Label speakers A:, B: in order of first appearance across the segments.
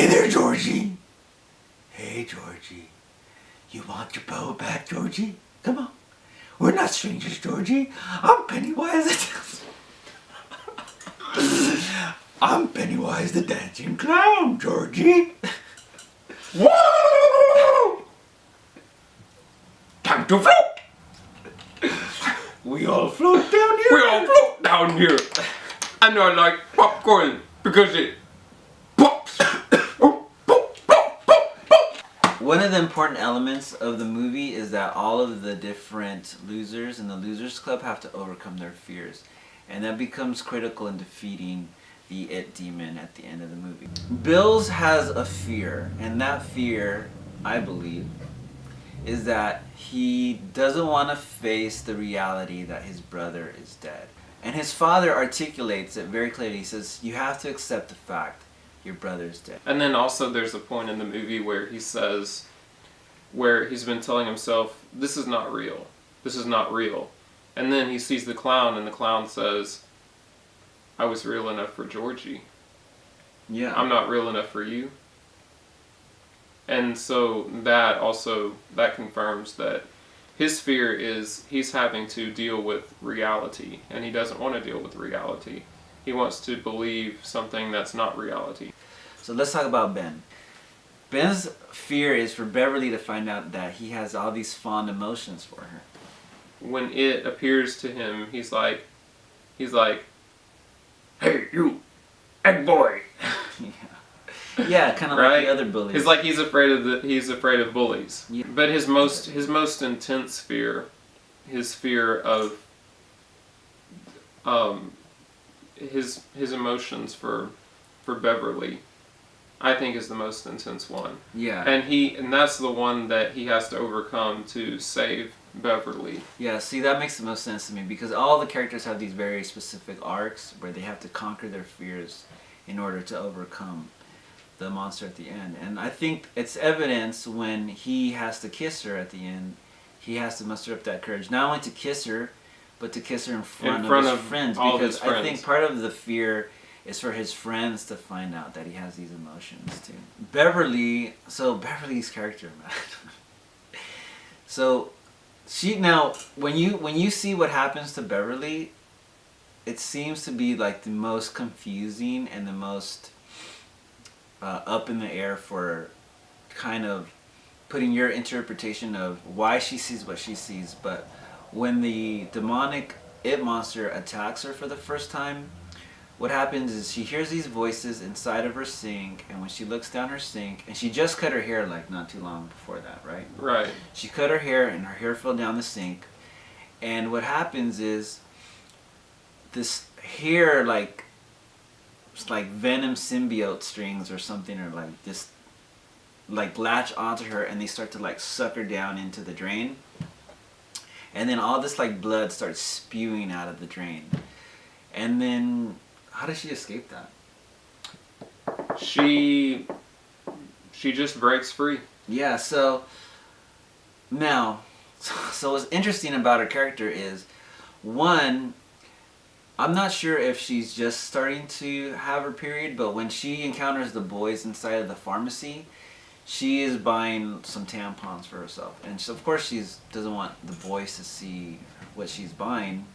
A: Hey there, Georgie. Hey, Georgie. You want your bow back, Georgie? Come on. We're not strangers, Georgie. I'm Pennywise. I'm Pennywise the dancing clown, Georgie. Woo! Time to float. We all float down here.
B: We all float down here. And I like popcorn because it pops.
C: One of the important elements of the movie is that all of the different losers in the Losers Club have to overcome their fears. And that becomes critical in defeating the It demon at the end of the movie. Bills has a fear, and that fear, I believe, is that he doesn't want to face the reality that his brother is dead. And his father articulates it very clearly. He says, you have to accept the fact your brother's dead.
B: And then also there's a point in the movie where he says, where he's been telling himself, this is not real. This is not real. And then he sees the clown, and the clown says, I was real enough for Georgie.
C: Yeah.
B: I'm not real enough for you. And so that confirms that his fear is he's having to deal with reality, and he doesn't want to deal with reality. He wants to believe something that's not reality.
C: So let's talk about Ben. Ben's fear is for Beverly to find out that he has all these fond emotions for her.
B: When it appears to him, he's like, hey, you, egg boy.
C: Yeah, kind of
B: Right?
C: like the other bullies.
B: He's like he's afraid of bullies.
C: Yeah.
B: But his most intense fear, his fear of his emotions for Beverly, I think is the most intense one.
C: Yeah.
B: And that's the one that he has to overcome to save Beverly.
C: Yeah, see, that makes the most sense to me because all the characters have these very specific arcs where they have to conquer their fears in order to overcome the monster at the end. And I think it's evidence when he has to kiss her at the end. He has to muster up that courage, not only to kiss her, but to kiss her in front of his friends.
B: All
C: because
B: his friends.
C: I think part of the fear is for his friends to find out that he has these emotions too. Beverly's character, man. So when you see what happens to Beverly, it seems to be like the most confusing and the most up in the air for kind of putting your interpretation of why she sees what she sees. But when the demonic It monster attacks her for the first time, what happens is she hears these voices inside of her sink, and when she looks down her sink, and she just cut her hair like not too long before that, right?
B: Right.
C: She cut her hair and her hair fell down the sink, and what happens is this hair it's like venom symbiote strings or something, or like just like latch onto her, and they start to like suck her down into the drain, and then all this like blood starts spewing out of the drain. And then how does she escape that?
B: She just breaks free.
C: Yeah, so what's interesting about her character is, one, I'm not sure if she's just starting to have her period, but when she encounters the boys inside of the pharmacy, she is buying some tampons for herself. And so of course she doesn't want the boys to see what she's buying,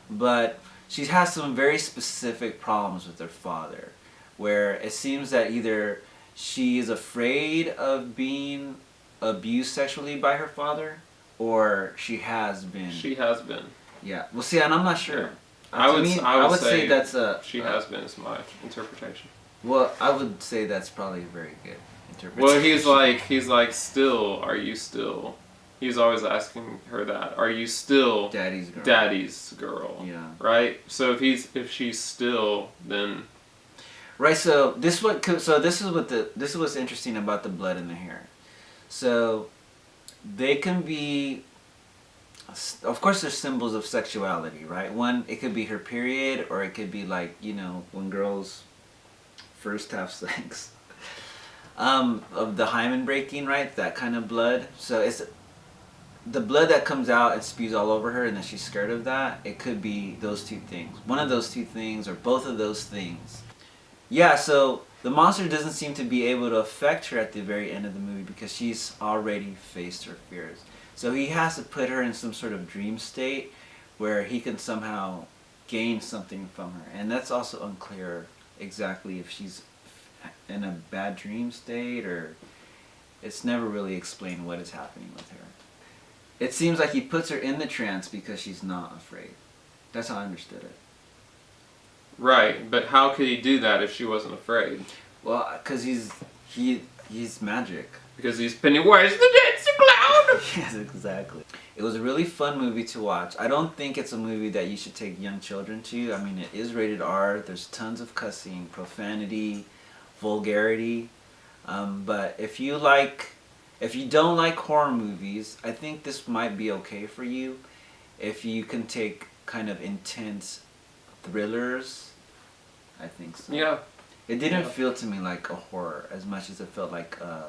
C: but she has some very specific problems with her father, where it seems that either she is afraid of being abused sexually by her father, or she has been.
B: She has been.
C: Yeah. Well, see, and I'm not sure.
B: Yeah. I would say
C: that's
B: she has been is my interpretation.
C: Well, I would say that's probably a very good interpretation.
B: Well, he's like, still, are you still? He's always asking her that. Are you still
C: Daddy's girl?
B: Daddy's girl.
C: Yeah.
B: Right. So if she's still, then.
C: Right. So this is what's interesting about the blood in the hair. So they can be. Of course, there's symbols of sexuality, right? One, it could be her period, or it could be like, when girls first have sex. Of the hymen breaking, right? That kind of blood. So it's the blood that comes out and spews all over her, and then she's scared of that. It could be those two things. One of those two things, or both of those things. Yeah, so the monster doesn't seem to be able to affect her at the very end of the movie because she's already faced her fears. So he has to put her in some sort of dream state where he can somehow gain something from her. And that's also unclear exactly if she's in a bad dream state, or it's never really explained what is happening with her. It seems like he puts her in the trance because she's not afraid. That's how I understood it.
B: Right, but how could he do that if she wasn't afraid?
C: Well, because he's magic.
B: Because he's Pennywise the Dancing Clown!
C: Yes, exactly. It was a really fun movie to watch. I don't think it's a movie that you should take young children to. I mean, it is rated R. There's tons of cussing, profanity, vulgarity. But if you don't like horror movies, I think this might be okay for you. If you can take kind of intense thrillers, I think so.
B: Yeah.
C: It didn't feel to me like a horror as much as it felt like a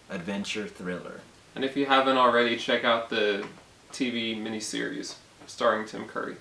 C: adventure thriller.
B: And if you haven't already, check out the TV miniseries starring Tim Curry.